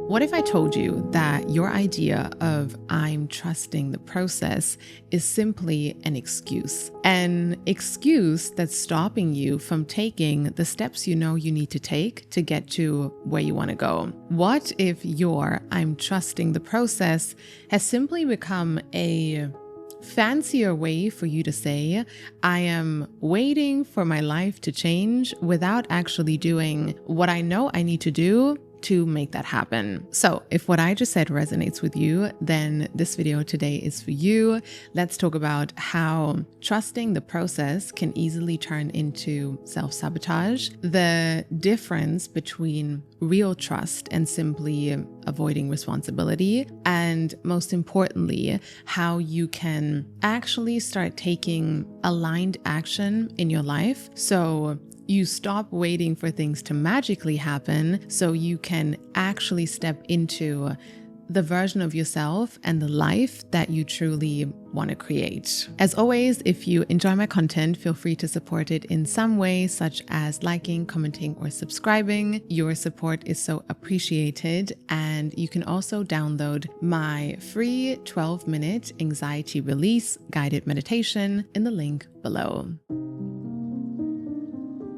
What if I told you that your idea of I'm trusting the process is simply an excuse? An excuse that's stopping you from taking the steps you know you need to take to get to where you want to go? What if your I'm trusting the process has simply become a fancier way for you to say, I am waiting for my life to change without actually doing what I know I need to do to make that happen? So if what I just said resonates with you, then this video today is for you. Let's talk about how trusting the process can easily turn into self-sabotage, the difference between real trust and simply avoiding responsibility, and most importantly, how you can actually start taking aligned action in your life. So you stop waiting for things to magically happen so you can actually step into the version of yourself and the life that you truly want to create. As always, if you enjoy my content, feel free to support it in some way, such as liking, commenting, or subscribing. Your support is so appreciated. And you can also download my free 12-minute anxiety release guided meditation in the link below.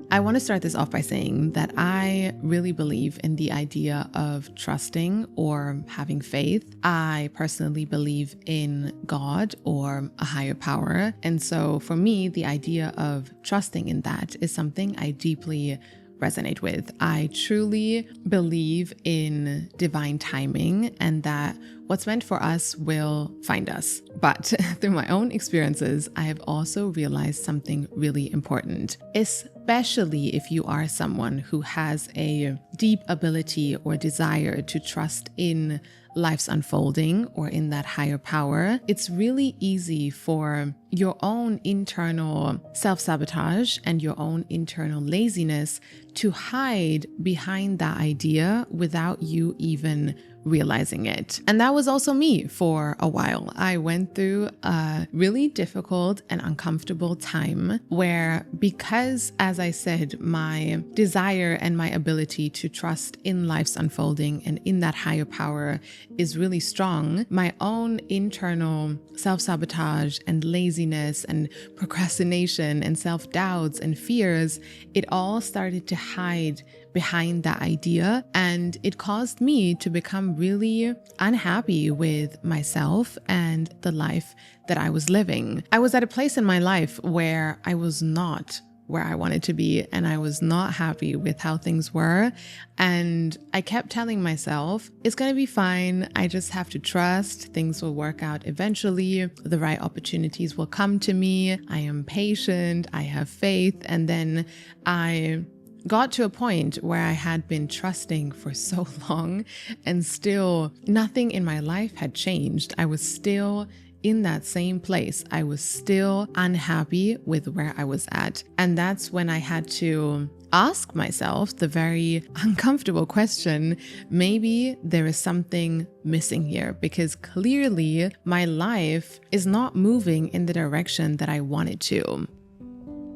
I want to start this off by saying that I really believe in the idea of trusting or having faith. I personally believe in God or a higher power. And so for me, the idea of trusting in that is something I deeply resonate with. I truly believe in divine timing and that what's meant for us will find us. But through my own experiences, I have also realized something really important, especially if you are someone who has a deep ability or desire to trust in life's unfolding or in that higher power. It's really easy for your own internal self-sabotage and your own internal laziness to hide behind that idea without you even realizing it. And that was also me for a while. I went through a really difficult and uncomfortable time where, because, as I said, my desire and my ability to trust in life's unfolding and in that higher power is really strong, my own internal self-sabotage and laziness and procrastination and self-doubts and fears, it all started to hide behind that idea, and it caused me to become really unhappy with myself and the life that I was living. I was at a place in my life where I was not where I wanted to be, and I was not happy with how things were. And I kept telling myself, it's going to be fine. I just have to trust things will work out eventually. The right opportunities will come to me. I am patient. I have faith. And then I got to a point where I had been trusting for so long and still nothing in my life had changed. I was still in that same place. I was still unhappy with where I was at. And that's when I had to ask myself the very uncomfortable question, maybe there is something missing here, because clearly my life is not moving in the direction that I wanted to.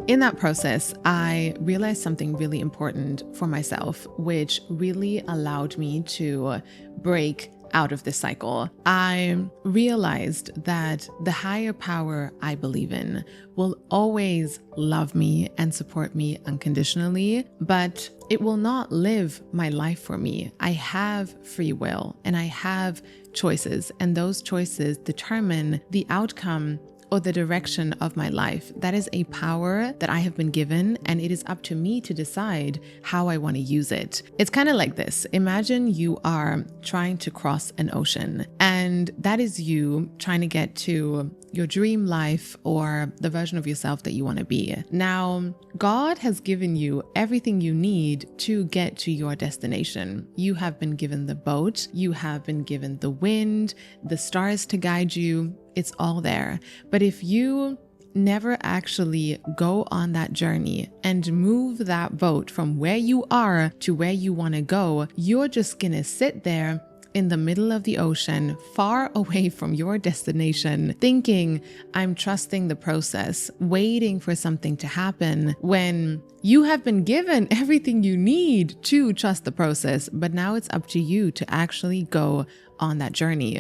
In that process, I realized something really important for myself, which really allowed me to break out of this cycle. I realized that the higher power I believe in will always love me and support me unconditionally, but it will not live my life for me. I have free will and I have choices, and those choices determine the outcome or the direction of my life. That is a power that I have been given, and it is up to me to decide how I want to use it. It's kind of like this. Imagine you are trying to cross an ocean, and that is you trying to get to your dream life or the version of yourself that you want to be. Now, God has given you everything you need to get to your destination. You have been given the boat, you have been given the wind, the stars to guide you. It's all there. But if you never actually go on that journey and move that boat from where you are to where you want to go, you're just gonna sit there in the middle of the ocean, far away from your destination, thinking, I'm trusting the process, waiting for something to happen, when you have been given everything you need to trust the process, but now it's up to you to actually go on that journey.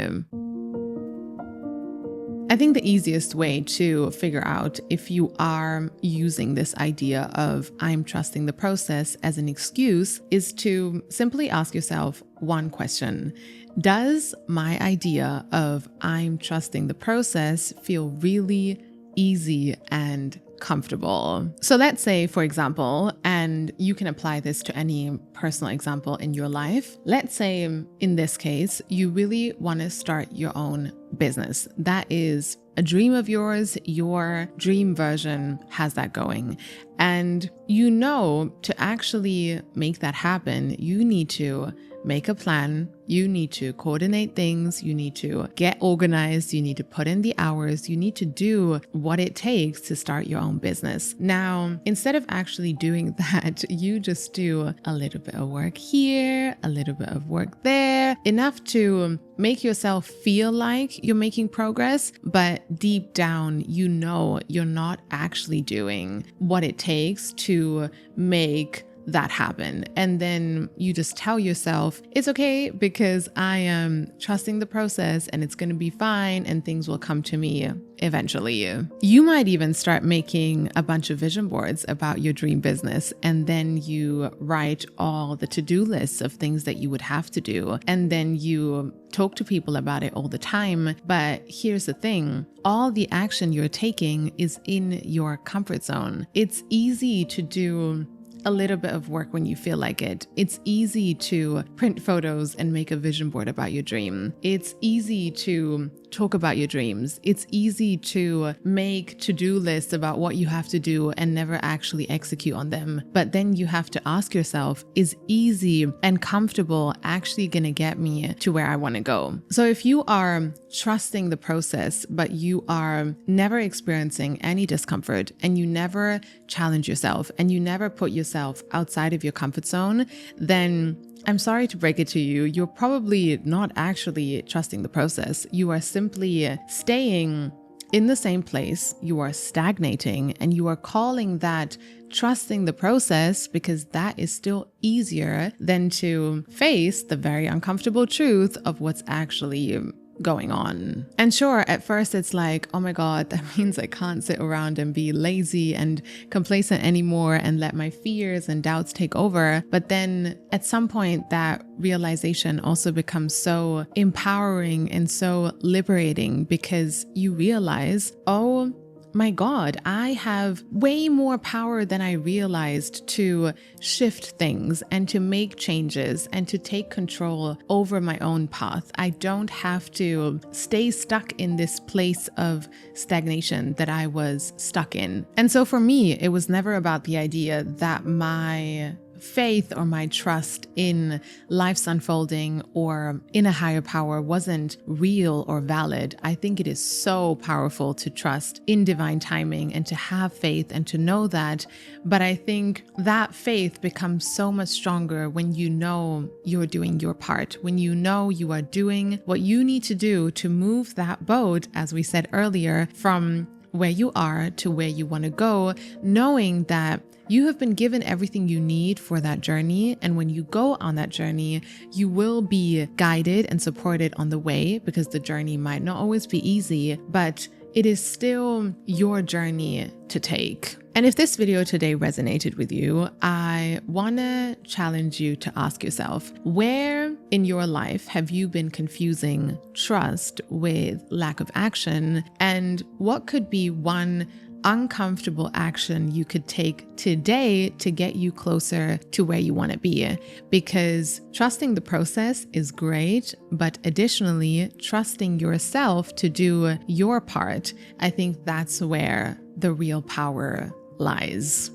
I think the easiest way to figure out if you are using this idea of I'm trusting the process as an excuse is to simply ask yourself one question. Does my idea of I'm trusting the process feel really easy and comfortable? So let's say, for example, and you can apply this to any personal example in your life. Let's say in this case, you really want to start your own business. That is a dream of yours. Your dream version has that going. And you know, to actually make that happen, you need to make a plan. You need to coordinate things. You need to get organized. You need to put in the hours. You need to do what it takes to start your own business. Now, instead of actually doing that, you just do a little bit of work here, a little bit of work there, enough to make yourself feel like you're making progress, but deep down, you know you're not actually doing what it takes to make that happen. And then you just tell yourself, it's okay because I am trusting the process and it's going to be fine and things will come to me eventually. You might even start making a bunch of vision boards about your dream business, and then you write all the to-do lists of things that you would have to do. And then you talk to people about it all the time. But here's the thing, all the action you're taking is in your comfort zone. It's easy to do a little bit of work when you feel like it. It's easy to print photos and make a vision board about your dream. It's easy to talk about your dreams. It's easy to make to-do lists about what you have to do and never actually execute on them. But then you have to ask yourself, is easy and comfortable actually going to get me to where I want to go? So if you are trusting the process, but you are never experiencing any discomfort and you never challenge yourself and you never put yourself outside of your comfort zone, then I'm sorry to break it to you, you're probably not actually trusting the process. You are simply staying in the same place, you are stagnating, and you are calling that trusting the process because that is still easier than to face the very uncomfortable truth of what's actually going on. And sure, at first it's like, oh my God, that means I can't sit around and be lazy and complacent anymore and let my fears and doubts take over. But then at some point that realization also becomes so empowering and so liberating because you realize, oh my God, I have way more power than I realized to shift things and to make changes and to take control over my own path. I don't have to stay stuck in this place of stagnation that I was stuck in. And so for me, it was never about the idea that my faith or my trust in life's unfolding or in a higher power wasn't real or valid. I think it is so powerful to trust in divine timing and to have faith and to know that. But I think that faith becomes so much stronger when you know you're doing your part, when you know you are doing what you need to do to move that boat, as we said earlier, from where you are to where you want to go, knowing that you have been given everything you need for that journey. And when you go on that journey, you will be guided and supported on the way because the journey might not always be easy, but it is still your journey to take. And if this video today resonated with you, I want to challenge you to ask yourself, where in your life have you been confusing trust with lack of action? And what could be one uncomfortable action you could take today to get you closer to where you want to be? Because trusting the process is great, but additionally, trusting yourself to do your part, I think that's where the real power lies.